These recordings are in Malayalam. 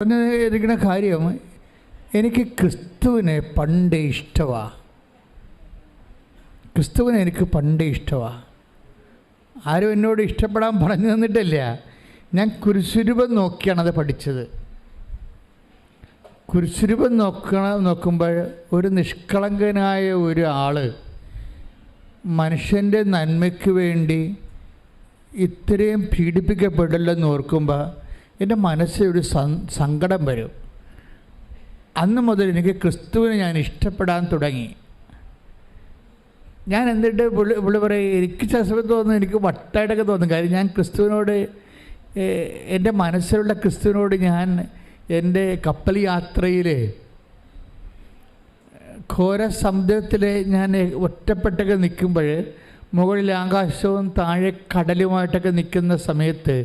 പറഞ്ഞിരിക്കുന്ന കാര്യം, എനിക്ക് ക്രിസ്തുവിനെ പണ്ടേ ഇഷ്ടമാണ്. ക്രിസ്തുവിനെ എനിക്ക് പണ്ടേ ഇഷ്ടമാണ്. ആരും എന്നോട് ഇഷ്ടപ്പെടാൻ പറഞ്ഞു തന്നിട്ടില്ല. ഞാൻ കുരിശുരൂപം നോക്കിയാണത് പഠിച്ചത്. കുരിശുരൂപം നോക്കുമ്പോൾ ഒരു നിഷ്കളങ്കനായ ഒരു ആൾ മനുഷ്യൻ്റെ നന്മയ്ക്ക് വേണ്ടി ഇത്രയും പീഡിപ്പിക്കപ്പെടില്ലെന്ന് ഓർക്കുമ്പോൾ എൻ്റെ മനസ്സിലൊരു സങ്കടം വരും. അന്ന് മുതൽ എനിക്ക് ക്രിസ്തുവിനെ ഞാൻ ഇഷ്ടപ്പെടാൻ തുടങ്ങി. ഞാൻ എന്നിട്ട് പുള്ളി പറയും, എനിക്ക് ചസവം തോന്നുന്നു, എനിക്ക് വട്ടായിട്ടൊക്കെ തോന്നും. കാര്യം ഞാൻ ക്രിസ്തുവിനോട്, എൻ്റെ മനസ്സിലുള്ള ക്രിസ്തുവിനോട് ഞാൻ എൻ്റെ കപ്പൽ യാത്രയിൽ ഘോര സമുദ്രത്തിൽ ഞാൻ ഒറ്റപ്പെട്ടൊക്കെ നിൽക്കുമ്പോൾ, മുകളിൽ ആകാശവും താഴെ കടലുമായിട്ടൊക്കെ നിൽക്കുന്ന സമയത്ത്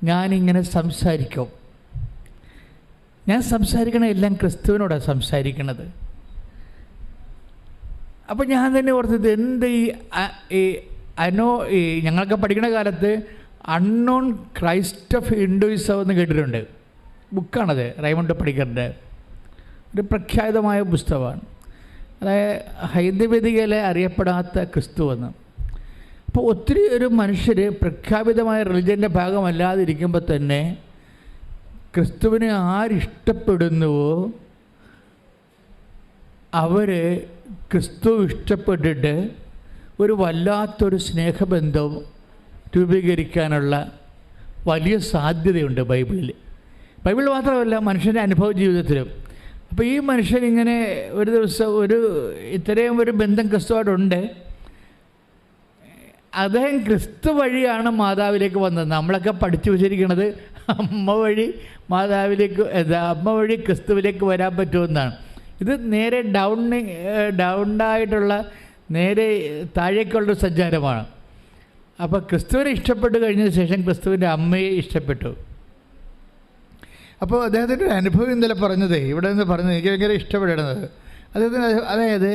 ഞാനിങ്ങനെ സംസാരിക്കും. ഞാൻ സംസാരിക്കണ എല്ലാം ക്രിസ്തുവിനോടാണ് സംസാരിക്കണത്. അപ്പോൾ ഞാൻ തന്നെ ഓർത്തത്, എന്ത് ഈ ഞങ്ങളൊക്കെ പഠിക്കുന്ന കാലത്ത് അൺനോൺ ക്രൈസ്റ്റ് ഓഫ് ഹിന്ദുയിസം എന്ന് കേട്ടിട്ടുണ്ട്. ബുക്കാണത്, റൈമണ്ട് പണിക്കറിൻ്റെ ഒരു പ്രഖ്യാതമായ പുസ്തകമാണ്. അതായത് ഹൈന്ദവേദികയിലെ അറിയപ്പെടാത്ത ക്രിസ്തു എന്ന്. അപ്പോൾ ഒത്തിരി ഒരു മനുഷ്യർ പ്രഖ്യാപിതമായ റിലിജൻ്റെ ഭാഗമല്ലാതിരിക്കുമ്പോൾ തന്നെ ക്രിസ്തുവിനെ ആരിഷ്ടപ്പെടുന്നുവോ അവർ ക്രിസ്തു ഇഷ്ടപ്പെട്ടിട്ട് ഒരു വല്ലാത്തൊരു സ്നേഹബന്ധം രൂപീകരിക്കാനുള്ള വലിയ സാധ്യതയുണ്ട് ബൈബിളിൽ. ബൈബിൾ മാത്രമല്ല, മനുഷ്യൻ്റെ അനുഭവ ജീവിതത്തിലും. അപ്പോൾ ഈ മനുഷ്യനിങ്ങനെ ഒരു ദിവസം ഇത്രയും ഒരു ബന്ധം ക്രിസ്തുവായിട്ടുണ്ട്. അദ്ദേഹം ക്രിസ്തു വഴിയാണ് മാതാവിലേക്ക് വന്നത്. നമ്മളൊക്കെ പഠിച്ചു വച്ചിരിക്കുന്നത് അമ്മ വഴി അമ്മ വഴി ക്രിസ്തുവിലേക്ക് വരാൻ പറ്റുമെന്നാണ്. ഇത് നേരെ ഡൗണായിട്ടുള്ള നേരെ താഴേക്കുള്ളൊരു സഞ്ചാരമാണ്. അപ്പോൾ ക്രിസ്തുവിനെ ഇഷ്ടപ്പെട്ട് കഴിഞ്ഞതിന് ശേഷം ക്രിസ്തുവിൻ്റെ അമ്മയെ ഇഷ്ടപ്പെട്ടു. അപ്പോൾ അദ്ദേഹത്തിൻ്റെ ഒരു അനുഭവം ഇന്നലെ പറഞ്ഞത്, ഇവിടെ നിന്ന് പറഞ്ഞത് എനിക്ക് ഭയങ്കര ഇഷ്ടപ്പെടുന്നത്, അതായത്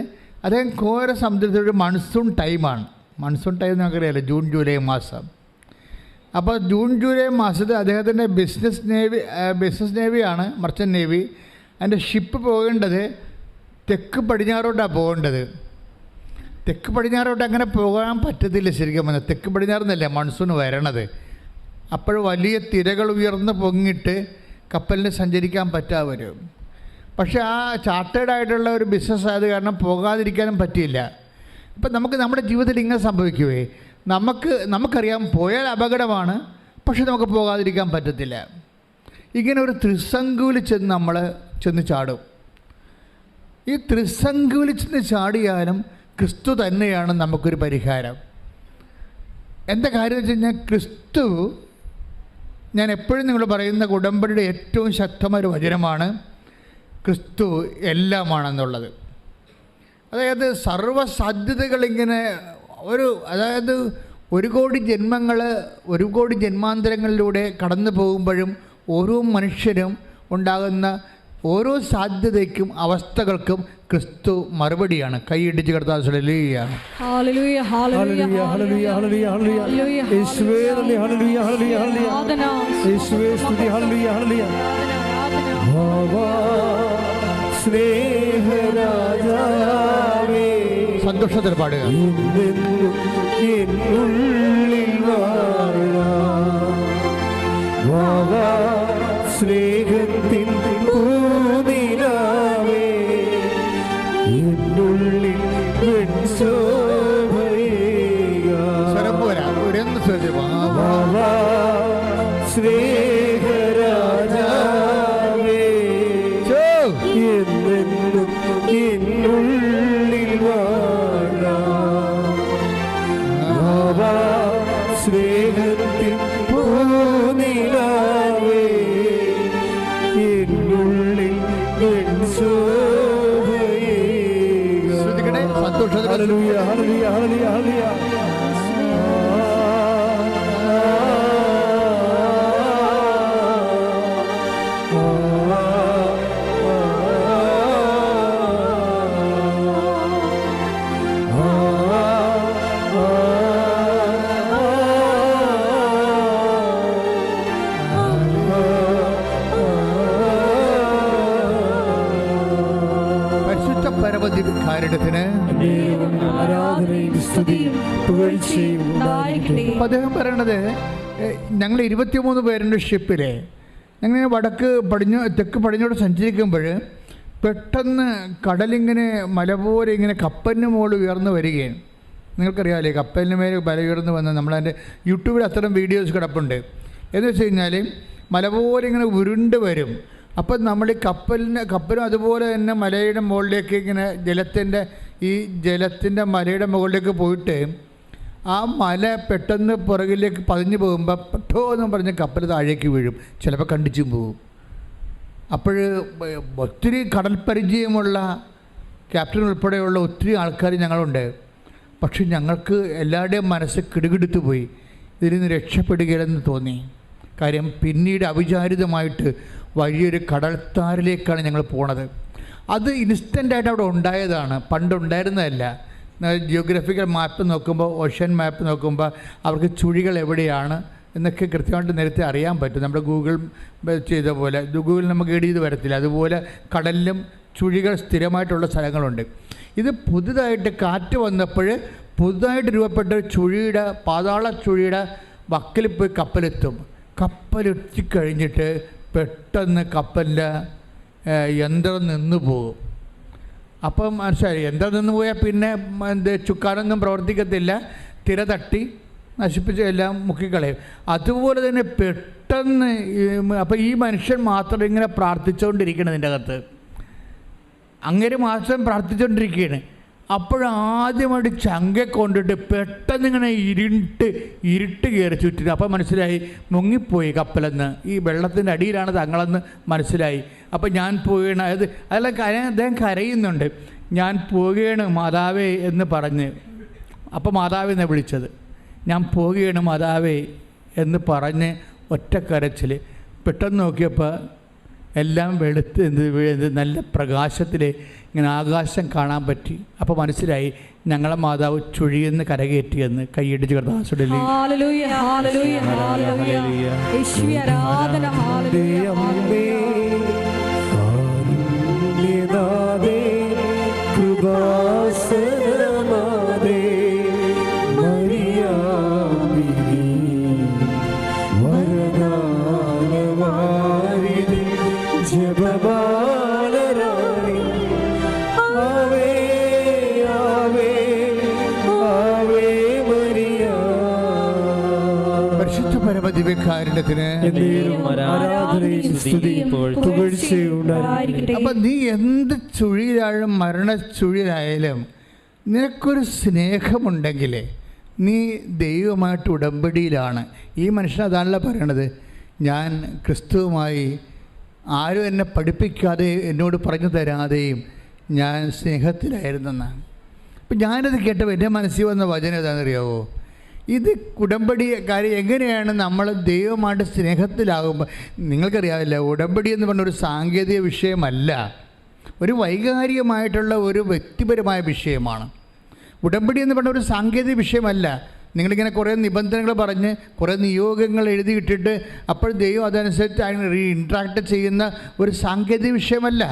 അദ്ദേഹം ഘോര സമുദ്രത്തിലൊരു മൺസൂൺ ടൈമാണ്. മൺസൂൺ ടൈം നമുക്കറിയാമല്ലോ, ജൂൺ ജൂലൈ മാസം. അപ്പോൾ ജൂൺ ജൂലൈ മാസത്തിൽ അദ്ദേഹത്തിൻ്റെ ബിസിനസ് നേവിയാണ്, മർച്ചൻ്റ് നേവി. അതിൻ്റെ ഷിപ്പ് പോകേണ്ടത് തെക്ക് പടിഞ്ഞാറോട്ടാണ് പോകേണ്ടത്. തെക്ക് പടിഞ്ഞാറോട്ട് അങ്ങനെ പോകാൻ പറ്റത്തില്ല ശരിക്കും പറഞ്ഞാൽ. തെക്ക് പടിഞ്ഞാറെന്നല്ല മൺസൂൺ വരണത്. അപ്പോൾ വലിയ തിരകൾ ഉയർന്ന് പൊങ്ങിയിട്ട് കപ്പലിന് സഞ്ചരിക്കാൻ പറ്റാതെ വരും. പക്ഷേ ആ ചാർട്ടേഡായിട്ടുള്ള ഒരു ബിസിനസ് ആയത് കാരണം പോകാതിരിക്കാനും പറ്റിയില്ല. അപ്പം നമ്മുടെ ജീവിതത്തിൽ ഇങ്ങനെ സംഭവിക്കുവേ, നമുക്കറിയാം പോയാൽ അപകടമാണ്, പക്ഷെ നമുക്ക് പോകാതിരിക്കാൻ പറ്റത്തില്ല. ഇങ്ങനെ ഒരു ത്രിസംഗുവിൽ നമ്മൾ ചെന്ന് ചാടും. ഈ ത്രിസംഗുവിൽ ചെന്ന് ചാടിയാലും ക്രിസ്തു തന്നെയാണ് നമുക്കൊരു പരിഹാരം. എന്താ കാര്യം എന്ന് വെച്ച് കഴിഞ്ഞാൽ, ക്രിസ്തു, ഞാൻ എപ്പോഴും നിങ്ങൾ പറയുന്ന ഉടമ്പടിയുടെ ഏറ്റവും ശക്തമായ ഒരു വചനമാണ് ക്രിസ്തു എല്ലാമാണെന്നുള്ളത്. അതായത് സർവ്വസാധ്യതകളിങ്ങനെ അതായത് ഒരു കോടി ജന്മാന്തരങ്ങളിലൂടെ കടന്നു പോകുമ്പോഴും ഓരോ മനുഷ്യരും ഉണ്ടാകുന്ന ഓരോ സാധ്യതയ്ക്കും അവസ്ഥകൾക്കും ക്രിസ്തു മറുപടിയാണ്. കൈയിടിച്ച് കർത്താവ് hallelujah hallelujah hallelujah hallelujah hallelujah യേശുവേ ഹല്ലേലൂയ ഹല്ലേലൂയ യേശുവേ സ്തുതി ഹല്ലേലൂയ ഹല്ലേലൂയ സ്നേഹരാജാവേ സന്തോഷത്തിൽ പാടുക. സ്നേഹത്തിൻ പൂനിലാവേ എന്നുള്ളിൽ സ്നേഹരാജാവേ എന്നെന്നും എന്നുള്ളിൽ വാഴാ സ്നേഹത്തിൻ പൂനിലാവേ എന്നുള്ളിൽ സന്തോഷത്തിൽ ഹല്ലേലൂയ ഹല്ലേലൂയ ഹല്ലേലൂയ ഹല്ലേലൂയ പരമദിവ്യകാരുണ്യത്തിന് അദ്ദേഹം പറയണത്, ഞങ്ങൾ 23 പേരുണ്ട് ഷിപ്പിലെ. ഞങ്ങൾ തെക്ക് പടിഞ്ഞോട്ട് സഞ്ചരിക്കുമ്പോൾ പെട്ടെന്ന് കടലിങ്ങനെ മല പോലെ ഇങ്ങനെ കപ്പലിന് മുകളിൽ ഉയർന്നു വരികയാണ്. നിങ്ങൾക്കറിയാമല്ലേ, കപ്പലിന് മേലെ മല ഉയർന്നു വന്ന് നമ്മളതിൻ്റെ യൂട്യൂബിൽ അത്തരം വീഡിയോസ് കിടപ്പുണ്ട്. എന്ന് വെച്ച് കഴിഞ്ഞാൽ മല പോലെ ഇങ്ങനെ ഉരുണ്ട് വരും. അപ്പം നമ്മൾ ഈ കപ്പലും അതുപോലെ തന്നെ മലയുടെ മുകളിലേക്ക് ഇങ്ങനെ ജലത്തിൻ്റെ മലയുടെ മുകളിലേക്ക് പോയിട്ട് ആ മല പെട്ടെന്ന് പുറകിലേക്ക് പതിഞ്ഞു പോകുമ്പോൾ പെട്ടോ എന്ന് പറഞ്ഞ് കപ്പൽ താഴേക്ക് വീഴും, ചിലപ്പോൾ കണ്ടിച്ചും പോകും. അപ്പോൾ ഒത്തിരി കടൽ പരിചയമുള്ള ക്യാപ്റ്റൻ ഉൾപ്പെടെയുള്ള ഒത്തിരി ആൾക്കാർ ഞങ്ങളുണ്ട്. പക്ഷെ ഞങ്ങൾക്ക് എല്ലാവരുടെയും മനസ്സ് കിടുകിടുത്തു പോയി, ഇതിൽ നിന്ന് രക്ഷപ്പെടുകയില്ലെന്ന് തോന്നി. കാര്യം പിന്നീട് അവിചാരിതമായിട്ട് വലിയൊരു കടൽത്താരിലേക്കാണ് ഞങ്ങൾ പോണത്. അത് ഇൻസ്റ്റൻ്റായിട്ട് അവിടെ ഉണ്ടായതാണ്, പണ്ടുണ്ടായിരുന്നതല്ല. ജിയോഗ്രഫിക്കൽ മാപ്പ് നോക്കുമ്പോൾ, ഓഷ്യൻ മാപ്പ് നോക്കുമ്പോൾ അവർക്ക് ചുഴികൾ എവിടെയാണ് എന്നൊക്കെ കൃത്യമായിട്ട് നേരത്തെ അറിയാൻ പറ്റും. നമ്മുടെ ഗൂഗിൾ ചെയ്ത പോലെ, ഗൂഗിൾ നമുക്ക് ഗൈഡ് ചെയ്ത് വരത്തില്ല. അതുപോലെ കടലിലും ചുഴികൾ സ്ഥിരമായിട്ടുള്ള സ്ഥലങ്ങളുണ്ട്. ഇത് പുതുതായിട്ട് കാറ്റ് വന്നപ്പോൾ പുതുതായിട്ട് രൂപപ്പെട്ട ചുഴിയുടെ, പാതാള ചുഴിയുടെ വക്കിൽ പോയി കപ്പലെത്തും. കപ്പലെത്തിക്കഴിഞ്ഞിട്ട് പെട്ടെന്ന് കപ്പലിൻ്റെ യന്ത്രം നിന്ന് പോകും. അപ്പം മനസ്സിലായി, യന്ത്രം നിന്ന് പോയാൽ പിന്നെ ചുക്കാനൊന്നും പ്രവർത്തിക്കത്തില്ല, തിര തട്ടി നശിപ്പിച്ച് എല്ലാം മുക്കിക്കളയും. അതുപോലെ തന്നെ പെട്ടെന്ന് അപ്പം ഈ മനുഷ്യൻ മാത്രം ഇങ്ങനെ പ്രാർത്ഥിച്ചുകൊണ്ടിരിക്കണം ഇതിൻ്റെ അകത്ത്, അങ്ങനെ മാത്രം പ്രാർത്ഥിച്ചുകൊണ്ടിരിക്കുകയാണ്. അപ്പോഴാദ്യമായിട്ട് ചങ്ക കൊണ്ടിട്ട് പെട്ടെന്ന് ഇങ്ങനെ ഇരുട്ട് കയറി ചുറ്റിനും. അപ്പം മനസ്സിലായി മുങ്ങിപ്പോയി കപ്പലെന്ന്, ഈ വെള്ളത്തിൻ്റെ അടിയിലാണ് തങ്ങളെന്ന് മനസ്സിലായി. അപ്പം ഞാൻ പോവുകയാണ്, അദ്ദേഹം കരയുന്നുണ്ട്, ഞാൻ പോവുകയാണ് മാതാവേ എന്ന് പറഞ്ഞ്. അപ്പം മാതാവിനെ വിളിച്ചത്, ഞാൻ പോവുകയാണ് മാതാവേ എന്ന് പറഞ്ഞ് ഒറ്റക്കരച്ചിൽ. പെട്ടെന്ന് നോക്കിയപ്പോൾ എല്ലാം വെളുത്ത് നല്ല പ്രകാശത്തിൽ ഇങ്ങനെ ആകാശം കാണാൻ പറ്റി. അപ്പോൾ മനസ്സിലായി ഞങ്ങളെ മാതാവ് ചുഴിയെന്ന് കരകയറ്റിയെന്ന്. കൈയിടിച്ച് കർത്താസുടെ ദിവ്യകാരുണ്യത്തിന്. അപ്പം നീ എന്ത് ചുഴിയിലായാലും മരണച്ചുഴിയിലായാലും നിനക്കൊരു സ്നേഹമുണ്ടെങ്കിൽ നീ ദൈവമായിട്ട് ഉടമ്പടിയിലാണ്. ഈ മനുഷ്യൻ അതാണല്ലോ പറയണത്, ഞാൻ ക്രിസ്തുവുമായി ആരും എന്നെ പഠിപ്പിക്കാതെ എന്നോട് പറഞ്ഞു തരാതെയും ഞാൻ സ്നേഹത്തിലായിരുന്നെന്നാണ്. അപ്പം ഞാനത് കേട്ടപ്പോൾ എൻ്റെ മനസ്സിൽ വന്ന വചനം ഏതാണെന്നറിയാവോ? ഇത് ഉടമ്പടി കാര്യം എങ്ങനെയാണ് നമ്മൾ ദൈവമായിട്ട് സ്നേഹത്തിലാകുമ്പോൾ. നിങ്ങൾക്കറിയാവില്ല, ഉടമ്പടി എന്ന് പറഞ്ഞൊരു സാങ്കേതിക വിഷയമല്ല, ഒരു വൈകാരികമായിട്ടുള്ള ഒരു വ്യക്തിപരമായ വിഷയമാണ്. ഉടമ്പടി എന്ന് പറഞ്ഞ ഒരു സാങ്കേതിക വിഷയമല്ല. നിങ്ങളിങ്ങനെ കുറേ നിബന്ധനകൾ പറഞ്ഞ് കുറേ നിയോഗങ്ങൾ എഴുതിയിട്ടിട്ട് അപ്പോൾ ദൈവം അതനുസരിച്ച് ഇൻട്രാക്ട് ചെയ്യുന്ന ഒരു സാങ്കേതിക വിഷയമല്ല,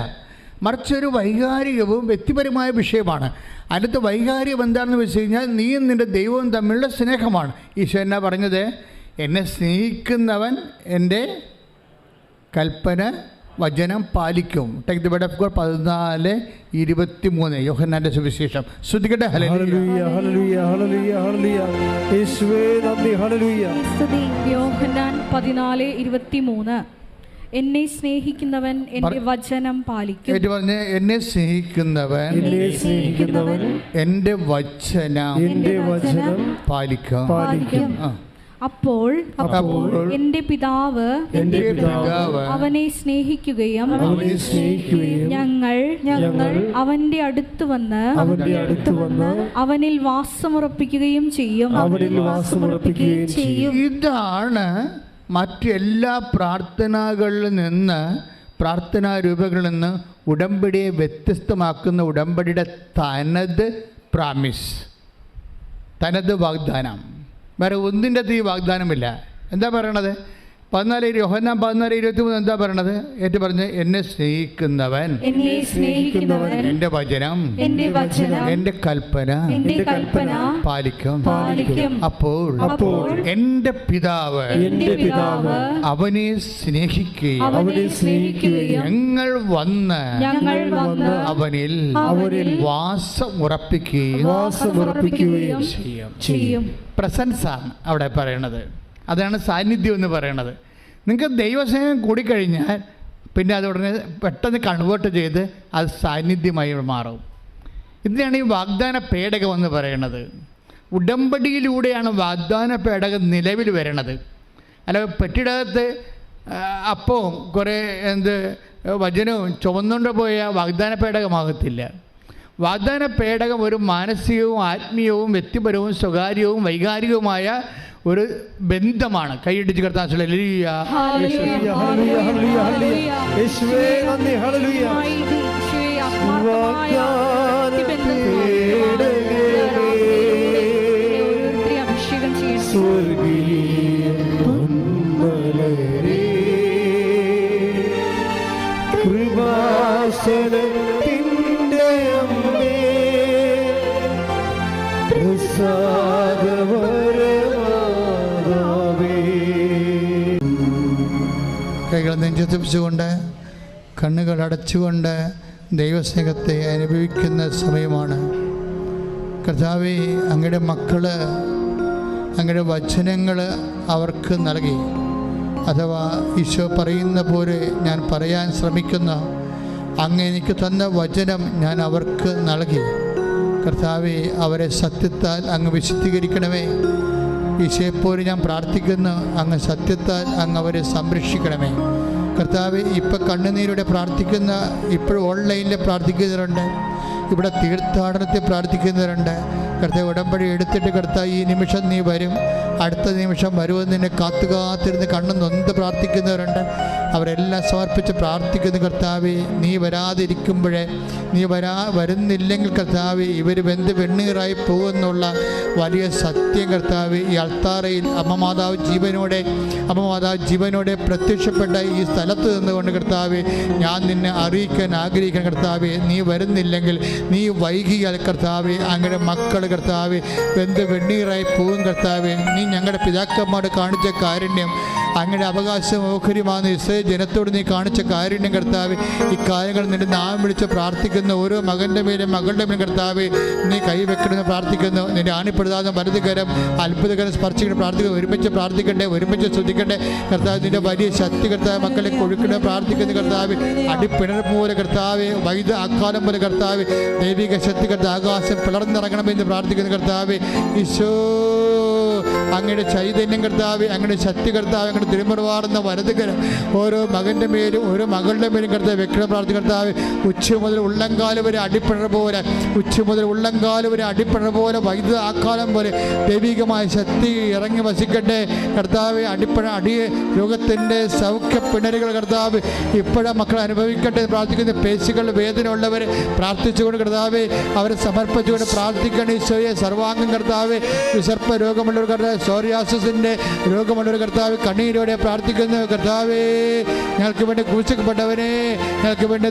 മറിച്ചൊരു വൈകാരികവും വ്യക്തിപരമായ വിഷയമാണ്. അടുത്ത വൈകാരികം എന്താണെന്ന് വെച്ച് കഴിഞ്ഞാൽ നീയും നിൻ്റെ ദൈവവും തമ്മിലുള്ള സ്നേഹമാണ്. ഈശോ എന്നാ പറഞ്ഞത്? എന്നെ സ്നേഹിക്കുന്നവൻ എൻ്റെ കൽപ്പന വചനം പാലിക്കും. Take the word of God 14:23 യോഹന്നാന്റെ സുവിശേഷം. ശ്രദ്ധിക്കട്ടെ. ഹല്ലേലൂയ ഹല്ലേലൂയ ഹല്ലേലൂയ ഹല്ലേലൂയ യേശുവേ നന്ദി ഹല്ലേലൂയ. സ്തുതി. യോഹന്നാൻ 14:23 എന്നെ സ്നേഹിക്കുന്നവൻ എൻ്റെ വചനം പാലിക്കും. ഏറ്റു പറഞ്ഞ്, എന്നെ സ്നേഹിക്കുന്നവൻ എൻ്റെ വചനം പാലിക്കും. അപ്പോൾ എന്റെ പിതാവ് അവനെ സ്നേഹിക്കുകയും ഞങ്ങൾ അവന്റെ അടുത്ത് വന്ന് അവനിൽ വാസമുറപ്പിക്കുകയും ചെയ്യും. ഇതാണ് മറ്റെല്ലാ പ്രാർത്ഥനാ രൂപങ്ങളിൽ നിന്ന് ഉടമ്പടിയെ വ്യത്യസ്തമാക്കുന്ന ഉടമ്പടിയുടെ തനത് വാഗ്ദാനം. വേറെ ഒന്നിൻ്റെ ഈ വാഗ്ദാനമില്ല. എന്താ പറയണത്? യോഹന്നാൻ 14:23 എന്താ പറയണത്? ഏറ്റു പറഞ്ഞ്, എന്നെ സ്നേഹിക്കുന്നവൻ എന്റെ വചനം എന്റെ കൽപ്പന പാലിക്കും. അപ്പോൾ എന്റെ പിതാവ് അവനെ സ്നേഹിക്കുകയും ഞങ്ങൾ വന്ന് അവനിൽ വാസം ഉറപ്പിക്കുകയും ചെയ്യും. പ്രസൻസാണ് അവിടെ പറയണത്. അതാണ് സാന്നിധ്യം എന്ന് പറയണത്. നിങ്ങൾക്ക് ദൈവസ്നേഹം കൂടിക്കഴിഞ്ഞാൽ പിന്നെ അത് ഉടനെ പെട്ടെന്ന് കൺവേർട്ട് ചെയ്ത് അത് സാന്നിധ്യമായി മാറും. ഇതിനാണ് ഈ വാഗ്ദാന പേടകം എന്ന് പറയുന്നത്. ഉടമ്പടിയിലൂടെയാണ് വാഗ്ദാന പേടകം നിലവിൽ വരണത്. അല്ല പെട്ടിടകത്ത് അപ്പവും കുറേ വചനവും ചുമന്നുകൊണ്ട് പോയ വാഗ്ദാന പേടകമാകത്തില്ല. വാഗ്ദാന പേടകം ഒരു മാനസികവും ആത്മീയവും വ്യക്തിപരവും സ്വകാര്യവും വൈകാരികവുമായ ഒരു ബന്ധമാണ്. കൈയിടിച്ച് കർത്താൻ കൈകൾ നെഞ്ചത്തിപ്പിച്ചുകൊണ്ട് കണ്ണുകൾ അടച്ചുകൊണ്ട് ദൈവസ്നേഹത്തെ അനുഭവിക്കുന്ന സമയമാണ്. കർത്താവേ, അങ്ങയുടെ മക്കൾ അങ്ങയുടെ വചനങ്ങൾ അവർക്ക് നൽകി. അഥവാ ഈശോ പറയുന്ന പോലെ ഞാൻ പറയാൻ ശ്രമിക്കുന്ന അങ്ങ് എനിക്ക് തന്ന വചനം ഞാൻ അവർക്ക് നൽകി. കർത്താവേ, അവരെ സത്യത്താൽ അങ്ങ് വിശുദ്ധീകരിക്കണമേ. ഈശോയെപ്പോലെ ഞാൻ പ്രാർത്ഥിക്കുന്നു, അങ്ങ് സത്യത്താൽ അങ്ങ് അവരെ സംരക്ഷിക്കണമേ. കർത്താവേ, ഇപ്പം കണ്ണുനീരോടെ പ്രാർത്ഥിക്കുന്ന, ഇപ്പോഴും ഓൺലൈനിൽ പ്രാർത്ഥിക്കുന്നവരുണ്ട്, ഇവിടെ തീർത്ഥാടനത്തിൽ പ്രാർത്ഥിക്കുന്നവരുണ്ട്. കർത്താവ് ഉടമ്പടി എടുത്തിട്ട് കർത്താവ് ഈ നിമിഷം നീ വരും, അടുത്ത നിമിഷം വരുമെന്ന് നിന്നെ കാത്തിരുന്ന് കണ്ണു നൊന്ത് പ്രാർത്ഥിക്കുന്നവരുണ്ട്. അവരെല്ലാം സമർപ്പിച്ച് പ്രാർത്ഥിക്കുന്നു. കർത്താവേ, നീ വരാതിരിക്കുമ്പോഴേ, നീ വരുന്നില്ലെങ്കിൽ കർത്താവേ ഇവർ വെണ്ണീറായി പോകുന്നുള്ള വലിയ സത്യം കർത്താവേ ഈ അൾത്താറയിൽ അമ്മ മാതാവ് ജീവനോടെ പ്രത്യക്ഷപ്പെട്ട ഈ സ്ഥലത്ത് നിന്നുകൊണ്ട് കർത്താവേ ഞാൻ നിന്നെ അറിയിക്കാൻ ആഗ്രഹിക്കാൻ. കർത്താവേ, നീ വരുന്നില്ലെങ്കിൽ, നീ വൈകിയാൽ കർത്താവേ അങ്ങനെ മക്കൾ കർത്താവേ വെണ്ണീറായി പോകും. കർത്താവേ, നീ ഞങ്ങളുടെ പിതാക്കന്മാരോട് കാണിച്ച കാരുണ്യം, അങ്ങയുടെ അവകാശം ഓഹരിമാകുന്ന ഇസ്രായേൽ ജനത്തോട് നീ കാണിച്ച കാരുണ്യം കർത്താവേ, ഈ കാര്യങ്ങൾ നിന്റെ നാമം വിളിച്ച് പ്രാർത്ഥിക്കുന്ന ഓരോ മകൻ്റെ മേലും മകളുടെ മേലും കർത്താവേ നീ കൈവെക്കണമെന്ന് പ്രാർത്ഥിക്കുന്നു. നിന്റെ ആണിപ്പെടുതാതെ വലതുകരം അത്ഭുതകരം സ്പർശിക്കണം പ്രാർത്ഥിക്കുന്നു. ഒരുമിച്ച് പ്രാർത്ഥിക്കണ്ടേ, ഒരുമിച്ച് ശ്രദ്ധിക്കണ്ടേ. കർത്താവ് നിന്റെ വലിയ ശക്തി കർത്താവ് മക്കളെ കൊഴുക്കണേ പ്രാർത്ഥിക്കുന്നു. കർത്താവ് അടിപ്പിണർ പോലെ കർത്താവെ വൈദ്യ അക്കാലം പോലെ കർത്താവ് ദൈവിക ശക്തി കർത്താവ് ആകാശം പിളർന്നിറങ്ങണമെന്ന് പ്രാർത്ഥിക്കുന്നു. കർത്താവ് ഈശോ അങ്ങയുടെ ചൈതന്യം കർത്താവ്, അങ്ങയുടെ ശക്തി കർത്താവ്, അങ്ങയുടെ തിരുമുറവാറുന്ന വലതുകരം ഓരോ മകൻ്റെ മേലും ഓരോ മകളുടെ മേലും കർത്താവ് വെക്കണം പ്രാർത്ഥിക്കും. കർത്താവ് ഉച്ച മുതൽ ഉള്ളംകാല് വരെ അടിപ്പിണർ പോലെ, ഉച്ച മുതൽ ഉള്ളംകാല് വരെ അടിപ്പിണർ പോലെ വൈദ്യുത ആക്കാലം പോലെ ദൈവികമായ ശക്തി ഇറങ്ങി വസിക്കട്ടെ. കർത്താവ് രോഗത്തിൻ്റെ സൗഖ്യ പിണരുകൾ കർത്താവ് ഇപ്പോഴും മക്കൾ അനുഭവിക്കട്ടെ പ്രാർത്ഥിക്കുന്ന. പേശികളുടെ വേദന ഉള്ളവരെ പ്രാർത്ഥിച്ചുകൊണ്ട് കർത്താവ് അവരെ സമർപ്പിച്ചുകൊണ്ട് പ്രാർത്ഥിക്കണം. ഈശോയെ സർവാംഗം കർത്താവ് വിസർപ്പ രോഗമുള്ളവർ കർത്താവ്, സോറിയാസിന്റെ രോഗമുള്ളവർ കർത്താവ് കണ്ണീരോടെ പ്രാർത്ഥിക്കുന്നു. കർത്താവേ, ഞങ്ങൾക്ക് വേണ്ടി ക്രൂശിക്കപ്പെട്ടവനെ, ഞങ്ങൾക്ക് വേണ്ടി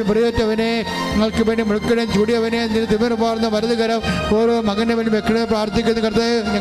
മുറിവേറ്റവനെ, ഞങ്ങൾക്ക് വേണ്ടി മുഴുക്കനും ചൂടിയവനെ, നിന്റെ തിമിർമാർന്ന വലതുകരം ഓരോ മകൻ്റെ വേണ്ടി വെക്കണേ പ്രാർത്ഥിക്കുന്നു.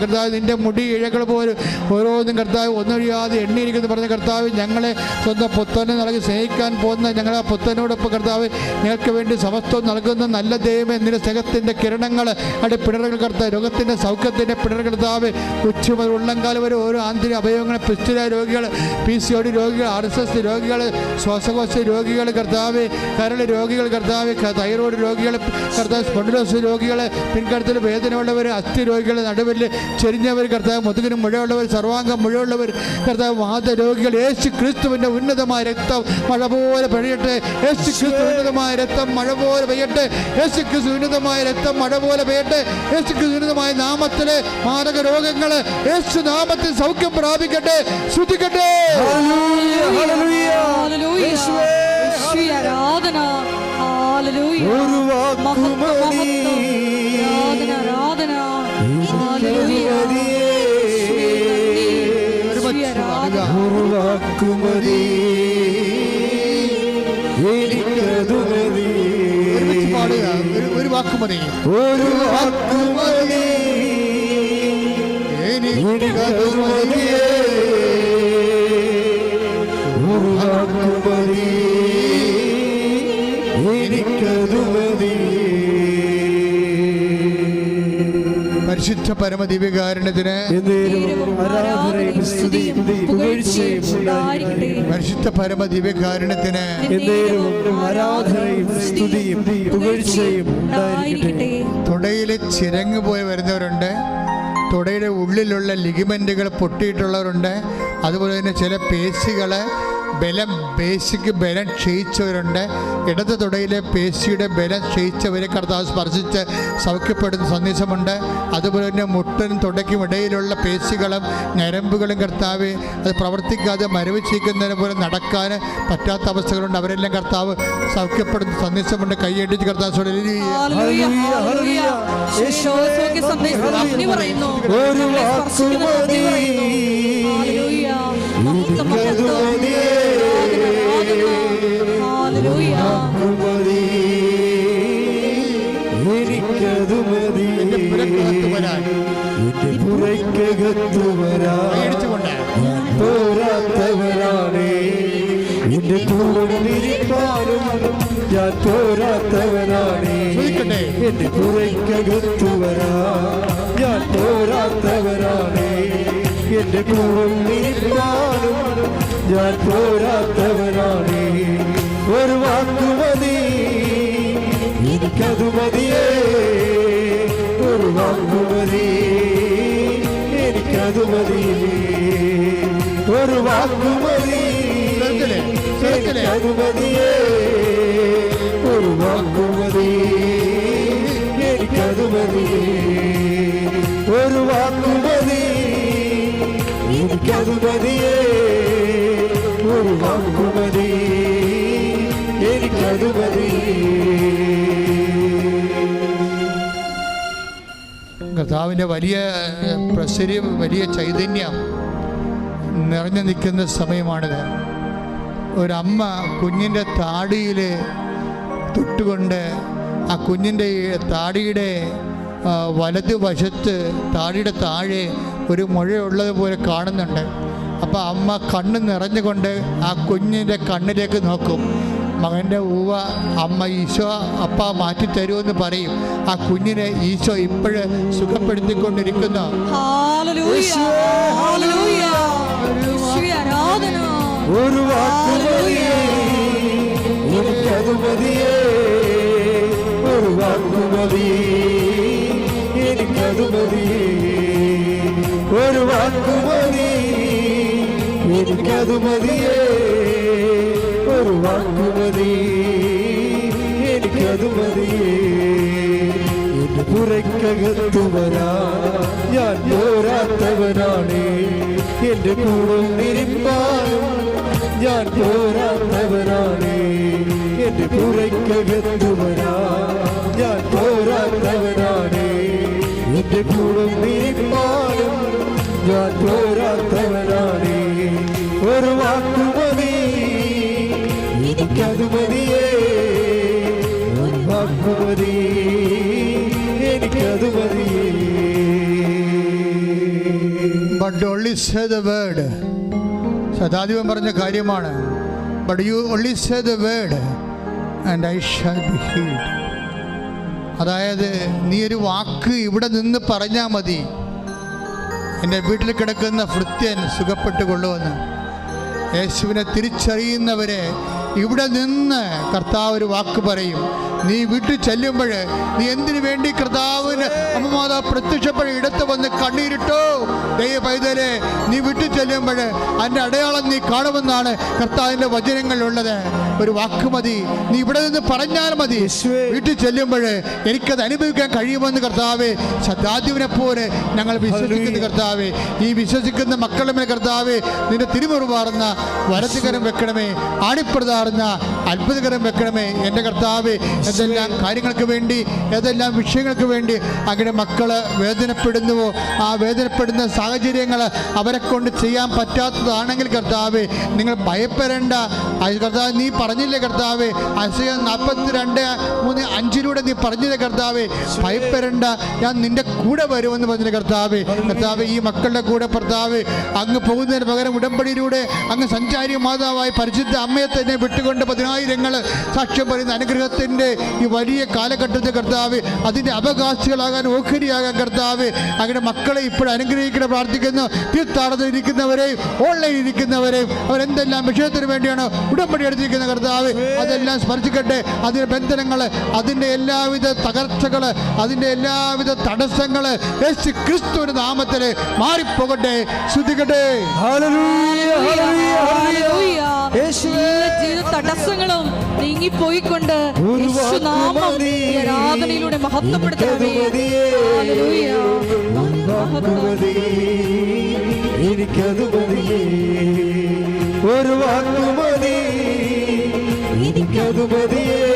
കർത്താവ് നിന്റെ മുടി ഇഴകൾ പോലും ഓരോന്നും കർത്താവ് ഒന്നൊഴിയാതെ എണ്ണിയിരിക്കുന്നു പറഞ്ഞ കർത്താവ് ഞങ്ങളെ സ്വന്തം പുത്തനെ നൽകി സ്നേഹിക്കാൻ പോകുന്ന ഞങ്ങളെ പുത്തനോടൊപ്പം കർത്താവ് ഞങ്ങൾക്ക് വേണ്ടി സമസ്തവും നൽകുന്ന നല്ല ദൈവമേ, നിന്റെ സ്നേഹത്തിൻ്റെ കിരണങ്ങൾ അടി പിണറുകൾ കർത്താവ്, രോഗത്തിൻ്റെ സൗഖ്യത്തിൻ്റെ പിണറുകൾ കർത്താവ് ഉച്ച മുതൽ ഉള്ളംകാലം വരെ ഓരോ ആന്തരിക അവയവങ്ങൾ, പിസ്റ്റുല രോഗികൾ, PCOD രോഗികൾ, RSS രോഗികൾ, ശ്വാസകോശ രോഗികൾ കർത്താവ്, കരൾ രോഗികൾ കർത്താവ്, തൈറോയ്ഡ് രോഗികൾ കർത്താവ്, സ്പോണ്ടിലോസിസ് രോഗികൾ, പിൻകഴുത്തിൽ വേദനയുള്ളവർ, അസ്ഥി രോഗികൾ, നടുവിൽ ചെരിഞ്ഞവർ കർത്താവ്, മുതുകിനും മുഴയുള്ളവർ, സർവാംഗം മുഴയുള്ളവർ കർത്താവ്, വാതരോഗികൾ, യേശു ക്രിസ്തുവിൻ്റെ ഉന്നതമായ രക്തം മഴ പോലെ പെയ്യട്ടെ. യേശു ക്രിസ്തു ഉന്നതമായ രക്തം മഴ പോലെ പെയ്യട്ടെ. യേശു ക്രിസ്തു ഉന്നതമായ രക്തം മഴ പോലെ പെയ്യട്ടെ. യേശു ക്രിസ്തു ഉന്നതമായ നാമത്തിലെ മാരക രോഗങ്ങൾ യേശു നാമത്തിൽ സൗഖ്യം പ്രാപിക്കട്ടെ. ശ്രുതിക്കട്ടെ. ആരാധന വാക്കുമതി, എനിക്കതു മതി. പാടുക, ഒരു വാക്കുമതി, ഒരു വാക്കുമതി, എനിക്കതു മതിയേ. ഒരു വാക്കുമതി, എനിക്കതു മതി. പരിശുദ്ധ പരമദിവ്യകാരുണ്യത്തിന് പരിശുദ്ധ പരമദിവ്യകാരുണ്യത്തിന് തുടയിലെ ചിരങ്ങ് പോയി വരുന്നവരുണ്ട്, തുടയുടെ ഉള്ളിലുള്ള ലിഗമെന്റുകൾ പൊട്ടിയിട്ടുള്ളവരുണ്ട്, അതുപോലെ തന്നെ ചില പേശികൾ ബേസിക് ബലം ക്ഷയിച്ചവരുണ്ട്. ഇടത് തുടയിലെ പേശിയുടെ ബലം ക്ഷയിച്ചവരെ കർത്താവ് സ്പർശിച്ച് സൗഖ്യപ്പെടുന്ന സന്ദേശമുണ്ട്. അതുപോലെ തന്നെ മുട്ടനും തുടയ്ക്കും ഇടയിലുള്ള പേശികളും ഞരമ്പുകളും കർത്താവ് അത് പ്രവർത്തിക്കാതെ മരവിച്ചിരിക്കുന്നതിന് പോലെ നടക്കാൻ പറ്റാത്ത അവസ്ഥകളുണ്ട്. അവരെല്ലാം കർത്താവ് സൗഖ്യപ്പെടുന്ന സന്ദേശമുണ്ട്. കൈയടിച്ച് കർത്താവ് എനിക്കതു മതി. എന്റെ പുറക്കകത്തു വരാൻ തോരാത്തവരാണേ. എന്റെ കൂടിരിക്കാനും ഞാൻ തോരാത്തവനാണേ. എന്റെ പുറക്കകത്തു വരാൻ ഞാൻ തോരാത്തവരാണേ. എന്റെ കൂടിരിക്കാനും ഞാൻ തോരാത്തവനാണേ. ഒരു വാക്കുമതി, എനിക്കതു മതിയേ. ഒരു വാക്കുമതി, എനിക്കതു മതിയേ. ഒരു വാക്കുമതി, എനിക്കതു മതിയേ. ഒരു വാക്കുമതി, എനിക്കതു മതിയേ. ഒരു വാക്കുമതി, എനിക്കതു മതിയേ. ഒരു വാക്കുമതി, എനിക്കതു മതിയേ. കർത്താവിൻ്റെ വലിയ പ്രസരിയും വലിയ ചൈതന്യം നിറഞ്ഞു നിൽക്കുന്ന സമയമാണിത്. ഒരമ്മ കുഞ്ഞിൻ്റെ താടിയിൽ തൊട്ടുകൊണ്ട് ആ കുഞ്ഞിൻ്റെ താടിയുടെ വലതുവശത്ത് താടിയുടെ താഴെ ഒരു മുഴയുള്ളതുപോലെ കാണുന്നുണ്ട്. അപ്പോൾ അമ്മ കണ്ണ് നിറഞ്ഞുകൊണ്ട് ആ കുഞ്ഞിൻ്റെ കണ്ണിലേക്ക് നോക്കും. മകൻ്റെ ഊവ അമ്മ ഈശോ അപ്പ മാറ്റിത്തരുമെന്ന് പറയും. ആ കുഞ്ഞിനെ ഈശോ ഇപ്പോഴ് സുഖപ്പെടുത്തിക്കൊണ്ടിരിക്കുന്നു. ഒരു വാക്കുമതി, എനിക്കതു മതിയേ. ഒരു വാക്കുമതി, എനിക്കതു മതിയേ. ഒരു വാക്കുമതി, എനിക്കതു മതിയേ. ഒരു വാക്കുമതി, എനിക്കതു മതിയേ. എന്റെ പുറക്കകത്തു വരാൻ ഞാൻ പോരാത്തവനാണേ. എന്റെ കൂടെ ഇരിപ്പാനും ഞാൻ പോരാത്തവനാണേ. എന്റെ പുറക്കകത്തു വരാൻ ഞാൻ പോരാത്തവനാണേ. എന്റെ കൂടെ ഇരിപ്പാനും ഞാൻ പോരാത്തവനാണേ. ഒരു വാക്കുമതി, എനിക്കതു മതിയേ. ഒരു വാക്കുമതി, എനിക്കതു മതിയേ. But only say the word. സദാധിപൻ പറഞ്ഞ കാര്യമാണ്. But you only say the word and I shall be healed. അതായത് നീ ഒരു വാക്ക് ഇവിടെ നിന്ന് പറഞ്ഞാൽ മതി, എൻ്റെ വീട്ടിൽ കിടക്കുന്ന ഭൃത്യൻ സുഖപ്പെട്ടുകൊള്ളുമെന്ന്. യേശുവിനെ തിരിച്ചറിയുന്നവരെ ഇവിടെ നിന്ന് കർത്താവ് ഒരു വാക്ക് പറയും. നീ വീട്ടിൽ ചെല്ലുമ്പോൾ നീ എന്തിനു വേണ്ടി കർത്താവിന് അമ്മമാതാവ് പ്രത്യക്ഷപ്പെട്ട് ഇടത്ത് വന്ന് കണ്ണീരിട്ടോ ദൈവ പൈതലെ, നീ വീട്ടിൽ ചെല്ലുമ്പോൾ അതിൻ്റെ അടയാളം നീ കാണുമെന്നാണ് കർത്താവിൻ്റെ വചനങ്ങളിലുള്ളത്. ഒരു വാക്ക് മതി, നീ ഇവിടെ നിന്ന് പറഞ്ഞാൽ മതി. വീട്ടിൽ ചെല്ലുമ്പോൾ എനിക്കത് അനുഭവിക്കാൻ കഴിയുമെന്ന് കർത്താവേ, ശതാധിപനെ പോലെ ഞങ്ങൾ വിശ്വസിക്കുന്ന കർത്താവേ, ഈ വിശ്വസിക്കുന്ന മക്കളുടെ മേൽ കർത്താവേ നിന്റെ തിരുമുറുമാറുന്ന വലത്തുകരം വെക്കണമേ. ആണിപ്രദാ തീർത്താടുന്ന അത്ഭുതകരം വെക്കണമേ. എൻ്റെ കർത്താവ്, ഏതെല്ലാം കാര്യങ്ങൾക്ക് വേണ്ടി, ഏതെല്ലാം വിഷയങ്ങൾക്ക് വേണ്ടി അങ്ങനെ മക്കൾ വേദനപ്പെടുന്നുവോ, ആ വേദനപ്പെടുന്ന സാഹചര്യങ്ങൾ അവരെ കൊണ്ട് ചെയ്യാൻ പറ്റാത്തതാണെങ്കിൽ കർത്താവ്, നിങ്ങൾ ഭയപ്പെടേണ്ട. കർത്താവ്, നീ പറഞ്ഞില്ലേ കർത്താവ്, ഐസയ്യാ 42:3-5 നീ പറഞ്ഞില്ലേ കർത്താവ്, ഭയപ്പെടേണ്ട, ഞാൻ നിന്റെ കൂടെ വരുമെന്ന് പറഞ്ഞില്ലേ കർത്താവ്. കർത്താവ്, ഈ മക്കളുടെ കൂടെ കർത്താവ് അങ്ങ് പോകുന്നതിന് പകരം ഉടമ്പടിയിലൂടെ അങ്ങ് സഞ്ചാരി മാതാവായി പരിശുദ്ധ അമ്മയെ തന്നെ വിട്ടുകൊണ്ട് 10,000 സാക്ഷ്യം പറയുന്ന അനുഗ്രഹത്തിൻ്റെ ഈ വലിയ കാലഘട്ടത്തിൽ കർത്താവ് അതിൻ്റെ അവകാശികളാകാൻ, ഓഹരിയാകാൻ കർത്താവ് അങ്ങനെ മക്കളെ ഇപ്പോൾ അനുഗ്രഹിക്കണം പ്രാർത്ഥിക്കുന്നു. തീർത്ഥാടനത്തിൽ ഇരിക്കുന്നവരെയും ഓൺലൈനിൽ ഇരിക്കുന്നവരെയും അവരെന്തെല്ലാം വിഷയത്തിന് വേണ്ടിയാണ് ഉടമ്പടി എടുത്തിരിക്കുന്ന കർത്താവ്, അതെല്ലാം സ്പർശിക്കട്ടെ. അതിൻ്റെ ബന്ധനങ്ങൾ, അതിൻ്റെ എല്ലാവിധ തകർച്ചകൾ, അതിൻ്റെ എല്ലാവിധ തടസ്സങ്ങൾ യേശു ക്രിസ്തുവിന്റെ നാമത്തിൽ മാറിപ്പോകട്ടെ. ശ്രദ്ധിക്കട്ടെ. തടസ്സങ്ങളും നീങ്ങിപ്പോയിക്കൊണ്ട് ആരാധനയിലൂടെ മഹത്വപ്പെടുത്തണമേ. എനിക്കത് മതിയേ, ഒരു വാക്കുമതി, എനിക്കത് മതിയേ,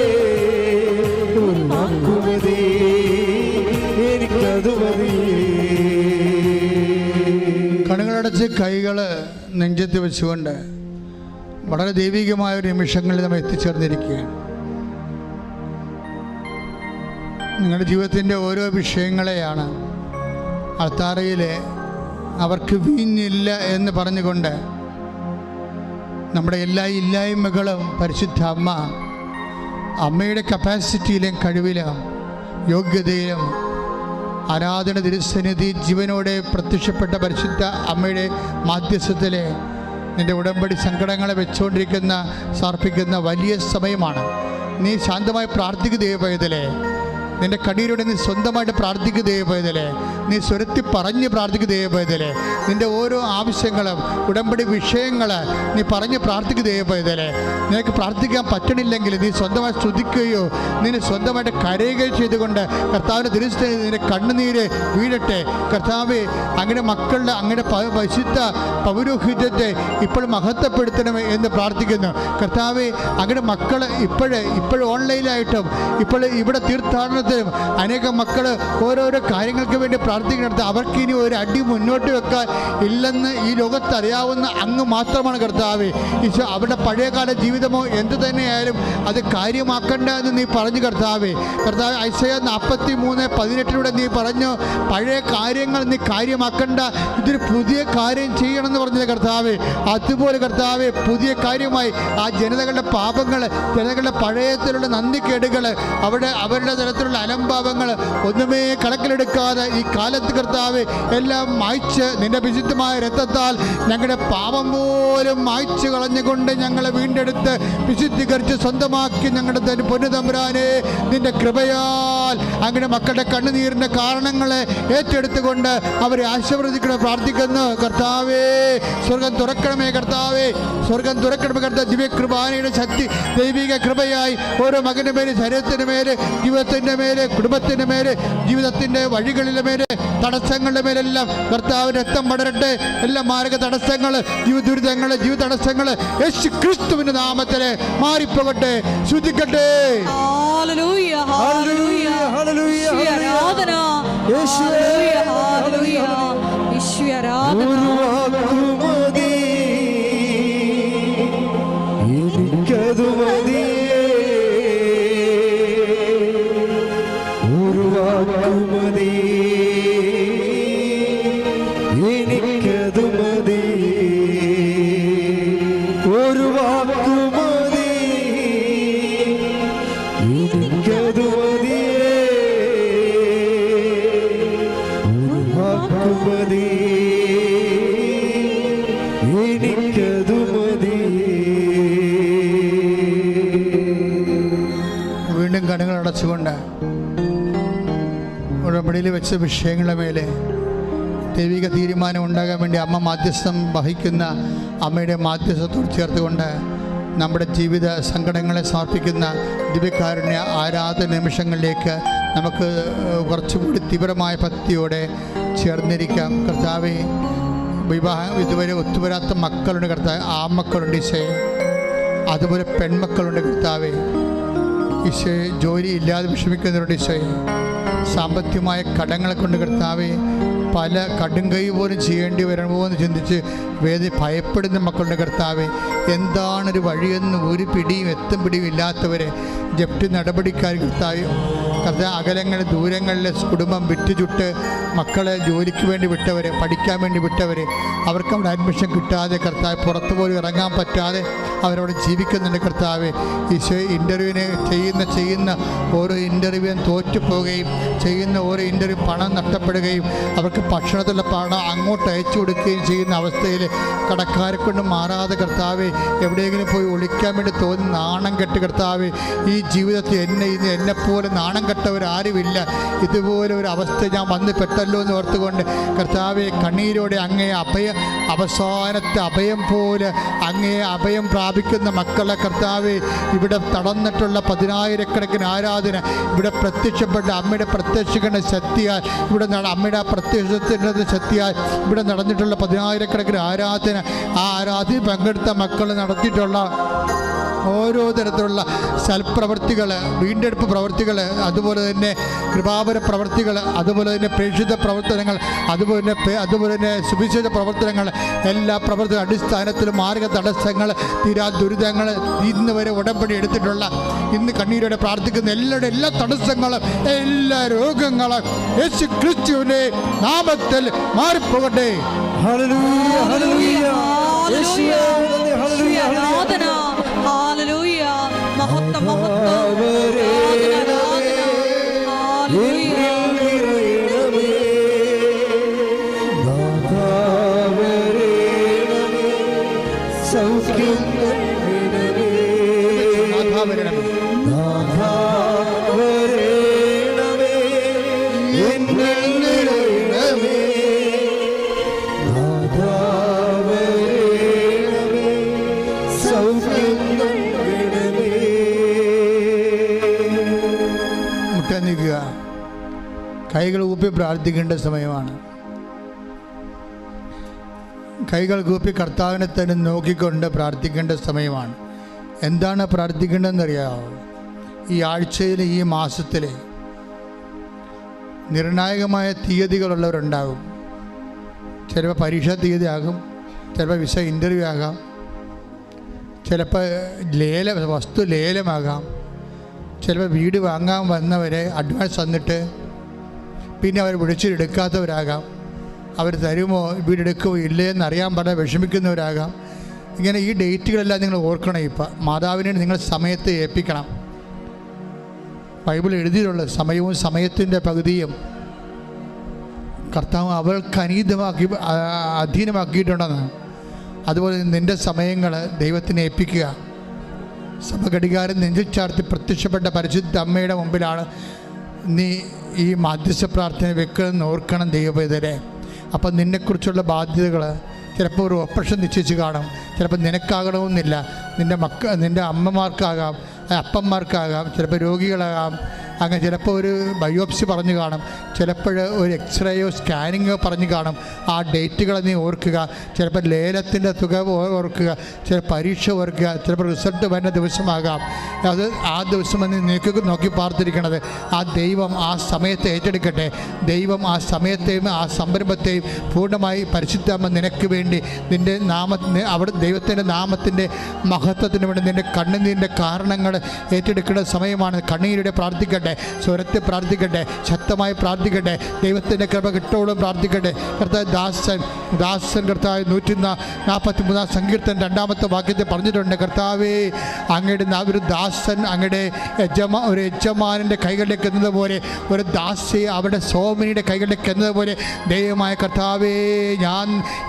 ഒരു വാക്കുമതി, എനിക്കത് മതിയേ. കണ്ണുകളടച്ച് കൈകൾ നെഞ്ചത്ത് വെച്ചുകൊണ്ട് വളരെ ദൈവികമായ ഒരു നിമിഷങ്ങളിൽ നമ്മൾ എത്തിച്ചേർന്നിരിക്കുകയാണ്. നിങ്ങളുടെ ജീവിതത്തിൻ്റെ ഓരോ വിഷയങ്ങളെയാണ് അൾത്താരയിൽ അവർക്ക് വീഞ്ഞില്ല എന്ന് പറഞ്ഞുകൊണ്ട് നമ്മുടെ എല്ലാ ഇല്ലായ്മകളും പരിശുദ്ധ അമ്മയുടെ കപ്പാസിറ്റിയിലും കഴിവിലും യോഗ്യതയിലും ആരാധന തിരുസന്നിധി ജീവനോടെ പ്രത്യക്ഷപ്പെട്ട പരിശുദ്ധ അമ്മയുടെ മാധ്യസ്ഥത്തിലെ നിൻ്റെ ഉടമ്പടി സങ്കടങ്ങളെ വെച്ചുകൊണ്ടിരിക്കുന്ന സമർപ്പിക്കുന്ന വലിയ സമയമാണ്. നീ ശാന്തമായി പ്രാർത്ഥിക്കുക ദൈവപൈതലേ. നിൻ്റെ കണ്ണീരോടെ നീ സ്വന്തമായിട്ട് പ്രാർത്ഥിക്കുക ദൈവപൈതലേ. നീ സ്വരത്തി പറഞ്ഞ് പ്രാർത്ഥിക്കുക ദൈവപൈതലേ. നിൻ്റെ ഓരോ ആവശ്യങ്ങളും ഉടമ്പടി വിഷയങ്ങൾ നീ പറഞ്ഞ് പ്രാർത്ഥിക്കുക ദൈവപൈതലേ. നിനക്ക് പ്രാർത്ഥിക്കാൻ പറ്റണില്ലെങ്കിൽ നീ സ്വന്തമായി സ്തുതിക്കുകയോ നിന്നെ സ്വന്തമായിട്ട് കരയുകയോ ചെയ്തുകൊണ്ട് കർത്താവിൻ്റെ തിരുസ്ഥ നിന്റെ കണ്ണുനീര് വീഴട്ടെ. കർത്താവ് അങ്ങനെ മക്കളുടെ അങ്ങനെ പരിശുദ്ധ പൗരോഹിത്യത്തെ ഇപ്പോൾ മഹത്വപ്പെടുത്തണമേ എന്ന് പ്രാർത്ഥിക്കുന്നു. കർത്താവ് അങ്ങനെ മക്കൾ ഇപ്പോൾ ഓൺലൈനായിട്ടും ഇപ്പോൾ ഇവിടെ തീർത്ഥാടനത്തിലും അനേകം മക്കൾ ഓരോരോ കാര്യങ്ങൾക്ക് വേണ്ടി പ്രാർത്ഥിക്കുന്നിടത്ത് അവർക്ക് ഇനി ഒരു അടി മുന്നോട്ട് വെക്കാൻ ഇല്ലെന്ന് ഈ ലോകത്ത് അറിയാവുന്ന അങ്ങ് മാത്രമാണ് കർത്താവ്. ഈശോ അവരുടെ പഴയകാല ജീവിതമോ എന്ത് തന്നെയായാലും അത് കാര്യമാക്കണ്ട എന്ന് നീ പറഞ്ഞു കർത്താവ്. ഐസയ്യാ 43:18 നീ പറഞ്ഞു, പഴയ കാര്യങ്ങൾ നീ കാര്യമാക്കണ്ട, ഇതൊരു പുതിയ കാര്യം ചെയ്യണമെന്ന് പറഞ്ഞത് കർത്താവ്. അതുപോലെ കർത്താവ് പുതിയ കാര്യമായി ആ ജനതകളുടെ പാപങ്ങൾ, ജനതകളുടെ പഴയത്തിലുള്ള നന്ദിക്കേടുകൾ, അവരുടെ തരത്തിലുള്ള അലംഭാവങ്ങൾ ഒന്നുമേ കണക്കിലെടുക്കാതെ ഈ കാലത്ത് കർത്താവ് എല്ലാം മായ്ച്ച് നിന്റെ വിശുദ്ധമായ രക്തത്താൽ ഞങ്ങളുടെ പാപം പോലും മായ്ച്ച് കളഞ്ഞുകൊണ്ട് ഞങ്ങളെ വീണ്ടെടുത്ത് വിശുദ്ധീകരിച്ച് സ്വന്തമാക്കി ഞങ്ങളുടെ പൊന്നുതമ്പുരാനെ നിന്റെ കൃപയാൽ അങ്ങനെ മക്കളുടെ കണ്ണുനീരിൻ്റെ കാരണങ്ങളെ ഏറ്റെടുത്തുകൊണ്ട് അവരെ ആശീർവദിക്കണം പ്രാർത്ഥിക്കുന്നു. കർത്താവേ, സ്വർഗം തുറക്കണമേ കർത്താവേ, സ്വർഗം തുറക്കണമേ കർത്താവ്. ദിവ്യകൃപാനയുടെ ശക്തി, ദൈവിക കൃപയായി ഓരോ മകൻ്റെ മേലെ, ശരീരത്തിൻ്റെ മേലെ, ജീവിതത്തിൻ്റെ മേലെ, കുടുംബത്തിൻ്റെ മേലെ, ജീവിതത്തിൻ്റെ വഴികളിലെ മേലെ, തടസ്സങ്ങളുടെ മേലെല്ലാം കർത്താവ് രക്തം പടരട്ടെ. എല്ലാ മാരക തടസ്സങ്ങൾ, ജീവിത തടസ്സങ്ങൾ യേശു ക്രിസ്തുവിന്റെ നാമത്തിൽ മാറിപ്പോകട്ടെ. ശ്രദ്ധിക്കട്ടെ. വീണ്ടും കണ്ണുകൾ അടച്ചുകൊണ്ട് ഉടമ്പടിയിൽ വെച്ച വിഷയങ്ങളുടെ മേലെ ദൈവിക തീരുമാനം ഉണ്ടാകാൻ വേണ്ടി അമ്മ മാധ്യസ്ഥം വഹിക്കുന്ന അമ്മയുടെ മാധ്യസ്ഥത്തോട് ചേർത്തുകൊണ്ട് നമ്മുടെ ജീവിത സങ്കടങ്ങളെ സമർപ്പിക്കുന്ന ദിവ്യകാരുണ്യ ആരാധന നിമിഷങ്ങളിലേക്ക് നമുക്ക് കുറച്ചുകൂടി തീവ്രമായ ഭക്തിയോടെ ചേർന്നിരിക്കാം. കർത്താവേ, വിവാഹം ഇതുവരെ ഒത്തുവരാത്ത മക്കളുണ്ട് കർത്താവ്, ആ മക്കളുണ്ട് ഈശോയെ. അതുപോലെ പെൺമക്കളുണ്ട് കർത്താവേ. ഈശോയെ ജോലി ഇല്ലാതെ വിഷമിക്കുന്നവരുണ്ട് ഈശോയെ. സാമ്പത്തികമായ കടങ്ങളെ കൊണ്ട് കർത്താവേ പല കടുംകൈ പോലും ചെയ്യേണ്ടി വരണമോ എന്ന് ചിന്തിച്ച് ഭയപ്പെടുന്ന മക്കളുടെ കർത്താവെ, എന്താണൊരു വഴിയെന്ന് ഒരു പിടിയും എത്തും പിടിയും ഇല്ലാത്തവരെ ജപ്തി നടപടിക്കാർ കർത്താവ് അകലങ്ങൾ ദൂരങ്ങളിൽ കുടുംബം വിറ്റുചുട്ട് മക്കളെ ജോലിക്ക് വേണ്ടി വിട്ടവരെ, പഠിക്കാൻ വേണ്ടി വിട്ടവരെ, അവർക്ക് അവിടെ അഡ്മിഷൻ കിട്ടാതെ കർത്താവ് പുറത്തു പോലും ഇറങ്ങാൻ പറ്റാതെ അവരവിടെ ജീവിക്കുന്നുണ്ട് കർത്താവ്. ഈശോ ഇൻ്റർവ്യൂവിന് ചെയ്യുന്ന ഓരോ ഇൻ്റർവ്യൂവും തോറ്റുപോവുകയും ചെയ്യുന്ന ഓരോ ഇൻ്റർവ്യൂ പണം നഷ്ടപ്പെടുകയും അവർക്ക് ഭക്ഷണത്തിലുള്ള പണം അങ്ങോട്ട് അയച്ചു കൊടുക്കുകയും ചെയ്യുന്ന അവസ്ഥയിൽ കടക്കാരെ കൊണ്ട് മാറാതെ കർത്താവ് എവിടെയെങ്കിലും പോയി ഒളിക്കാൻ വേണ്ടി തോന്നി നാണം കെട്ട് കർത്താവ് ഈ ജീവിതത്തിൽ എന്നെപ്പോലെ നാണം കെട്ടവരാരുമില്ല, ഇതുപോലെ ഒരു അവസ്ഥ ഞാൻ വന്ന് പെട്ടല്ലോ എന്ന് ഓർത്തുകൊണ്ട് കർത്താവെ കണ്ണീരോടെ അങ്ങേ അവസാനത്തെ അഭയം പോലെ അങ്ങേ അഭയം പ്രാപിക്കുന്ന മക്കളെ കർത്താവെ ഇവിടെ തടന്നിട്ടുള്ള 10,000-കണക്കിന് ആരാധന ഇവിടെ പ്രത്യക്ഷപ്പെട്ട അമ്മയുടെ പ്രത്യക്ഷങ്ങളുടെ ശക്തിയാൽ ഇവിടെ അമ്മയുടെ പ്രത്യക്ഷത്തിൻ്റെ ശക്തിയാൽ ഇവിടെ നടന്നിട്ടുള്ള 10,000-കണക്കിന് ആരാധന, ആ ആരാധന പങ്കെടുത്ത മക്കൾ നടത്തിയിട്ടുള്ള ഓരോ തരത്തിലുള്ള സൽപ്രവൃത്തികൾ, വീണ്ടെടുപ്പ് പ്രവൃത്തികൾ, അതുപോലെ തന്നെ കൃപാപര പ്രവൃത്തികൾ, അതുപോലെ തന്നെ പ്രേക്ഷിത പ്രവർത്തനങ്ങൾ, അതുപോലെ തന്നെ സുവിശേഷ പ്രവർത്തനങ്ങൾ, എല്ലാ പ്രവർത്തന അടിസ്ഥാനത്തിലും മാർഗ തടസ്സങ്ങൾ, തീരാ ദുരിതങ്ങൾ, ഇന്ന് വരെ ഉടമ്പടി എടുത്തിട്ടുള്ള ഇന്ന് കണ്ണീരോടെ പ്രാർത്ഥിക്കുന്ന എല്ലാ തടസ്സങ്ങളും എല്ലാ രോഗങ്ങളും യേശു ക്രിസ്തുവിന്റെ നാമത്തിൽ മാറിപ്പോകട്ടെ. ഹല്ലേലൂയ, ഹല്ലേലൂയ, യേശുവേ ഹല്ലേലൂയ, ഹല്ലേലൂയ, മഹത്വം മഹത്വം, സൗഖ്യം കൈകൾ കൂപ്പി പ്രാർത്ഥിക്കേണ്ട സമയമാണ്. കൈകൾ കൂപ്പി കർത്താവിനെ തന്നെ നോക്കിക്കൊണ്ട് പ്രാർത്ഥിക്കേണ്ട സമയമാണ്. എന്താണ് പ്രാർത്ഥിക്കേണ്ടതെന്നറിയാമോ? ഈ ആഴ്ചയിൽ ഈ മാസത്തിൽ നിർണായകമായ തീയതികളുള്ളവരുണ്ടാകും. ചിലപ്പോൾ പരീക്ഷാ തീയതി ആകും, ചിലപ്പോൾ വിസ ഇൻ്റർവ്യൂ ആകാം, ചിലപ്പോൾ വസ്തു ലേലമാകാം, ചിലപ്പോൾ വീട് വാങ്ങാൻ വന്നവരെ അഡ്വാൻസ് തന്നിട്ട് പിന്നെ അവർ വിളിച്ചെടുക്കാത്തവരാകാം, അവർ തരുമോ വീടെടുക്കുമോ ഇല്ലേ എന്നറിയാൻ പറഞ്ഞാൽ വിഷമിക്കുന്നവരാകാം. ഇങ്ങനെ ഈ ഡേറ്റുകളെല്ലാം നിങ്ങൾ ഓർക്കണം. ഇപ്പം മാതാവിനെ നിങ്ങൾ സമയത്തെ ഏൽപ്പിക്കണം. ബൈബിൾ എഴുതിയിട്ടുള്ള സമയവും സമയത്തിൻ്റെ പകുതിയും കർത്താവ് അവൾക്ക് അധീനമാക്കിയിട്ടുണ്ടെന്ന്. അതുപോലെ നിൻ്റെ സമയങ്ങൾ ദൈവത്തിനെ ഏൽപ്പിക്കുക. സഭഘടികാരം നെഞ്ചിൽ ചാർത്തി പ്രത്യക്ഷപ്പെട്ട പരിശുദ്ധ അമ്മയുടെ മുമ്പിലാണ് നീ ഈ മാധ്യസ്ഥ പ്രാർത്ഥന വെക്കണമെന്ന് ഓർക്കണം ദൈവപൈതരെ. അപ്പം നിന്നെക്കുറിച്ചുള്ള ബാധ്യതകൾ ചിലപ്പോൾ ഒരു ഓപ്പറേഷൻ നിശ്ചയിച്ച് കാണും, ചിലപ്പോൾ നിനക്കാകണമെന്നില്ല, നിൻ്റെ അമ്മമാർക്കാകാം, അപ്പന്മാർക്കാകാം, ചിലപ്പോൾ രോഗികളാകാം, അങ്ങനെ ചിലപ്പോൾ ഒരു ബയോപ്സി പറഞ്ഞു കാണും, ചിലപ്പോൾ ഒരു എക്സ്റേയോ സ്കാനിങ്ങോ പറഞ്ഞു കാണും. ആ ഡേറ്റുകളെ നീ ഓർക്കുക. ചിലപ്പോൾ ലേലത്തിൻ്റെ തുക ഓർക്കുക, ചില പരീക്ഷ ഓർക്കുക, ചിലപ്പോൾ റിസൾട്ട് വരുന്ന ദിവസമാകാം. അത് ആ ദിവസം നോക്കി പാർത്തിരിക്കണത് ആ ദൈവം ആ സമയത്തെ ഏറ്റെടുക്കട്ടെ. ദൈവം ആ സമയത്തെയും ആ സംരംഭത്തെയും പൂർണ്ണമായി പരിശുദ്ധമ്മ നിനക്ക് വേണ്ടി നിൻ്റെ അവിടെ ദൈവത്തിൻ്റെ നാമത്തിൻ്റെ മഹത്വത്തിന് വേണ്ടി നിൻ്റെ കണ്ണുനീരിൻ്റെ കാരണങ്ങൾ ഏറ്റെടുക്കേണ്ട സമയമാണ്. കണ്ണീരുടെ പ്രാർത്ഥിക്കട്ടെ, സ്വരത്തെ പ്രാർത്ഥിക്കട്ടെ, ശക്തമായി പ്രാർത്ഥിക്കട്ടെ, ദൈവത്തിൻ്റെ കൃപ കിട്ടോളം പ്രാർത്ഥിക്കട്ടെ. കർത്താവ് ദാസൻ കർത്താവ് 143 സങ്കീർത്തനം 2-ാമത്തെ വാക്യത്തിൽ പറഞ്ഞിട്ടുണ്ട്, കർത്താവേ അങ്ങയുടെ ഒരു ദാസൻ അങ്ങയുടെ ഒരു യജമാനൻ്റെ കൈകളിലേക്ക് എന്നതുപോലെ, ഒരു ദാസി അവരുടെ സോമിനിയുടെ കൈകളിലേക്ക് എന്നതുപോലെ ദൈവമായ കർത്താവേ ഞാൻ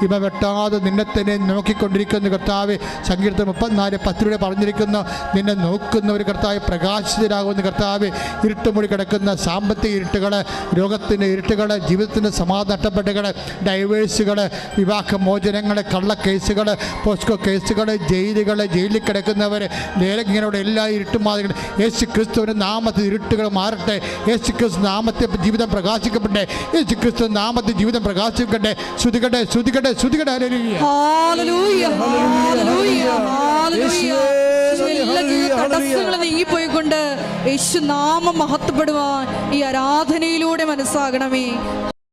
ഇവ വെട്ടാതെ നിന്നെ തന്നെ നോക്കിക്കൊണ്ടിരിക്കുന്നു. കർത്താവേ സങ്കീർത്തനം 34:10 പറഞ്ഞിരിക്കുന്നു, നിന്നെ നോക്കുന്ന ഒരു കർത്താവ് പ്രകാശിതരാകുന്ന കർത്താവ്. ഇരുട്ടുമൂടി കിടക്കുന്ന സാമ്പത്തിക ഇരുട്ടുകൾ, രോഗത്തിൻ്റെ ഇരുട്ടുകൾ, ജീവിതത്തിൻ്റെ സമാധാന നഷ്ടപ്പെട്ടുകൾ, ഡൈവേഴ്സുകൾ, വിവാഹമോചനങ്ങൾ, കള്ളക്കേസുകൾ, പോസ്കോ കേസുകൾ, ജയിലിൽ കിടക്കുന്നവർ, ഇങ്ങനെയുള്ള എല്ലാ ഇരുട്ടുമാതികൾ യേശു ക്രിസ്തുവിൻ്റെ നാമത്തിൽ ഇരുട്ടുകൾ മാറട്ടെ. യേശു ക്രിസ്തു നാമത്തെ ജീവിതം പ്രകാശിക്കപ്പെട്ടെ. യേശു ക്രിസ്തു നാമത്തിൽ ജീവിതം പ്രകാശിക്കട്ടെ. ശ്രുതികട്ടെ, ശ്രുതികട്ടെ, ശ്രുതികട്ടെ. ഹല്ലേലൂയ, ഹല്ലേലൂയ, ഹല്ലേലൂയ, എല്ലാ ജീവിത തടസ്സങ്ങളും നീങ്ങിപ്പോയിക്കൊണ്ട് യേശു നാമം മഹത്വപ്പെടുവാൻ ഈ ആരാധനയിലൂടെ മനസ്സാകണമേ.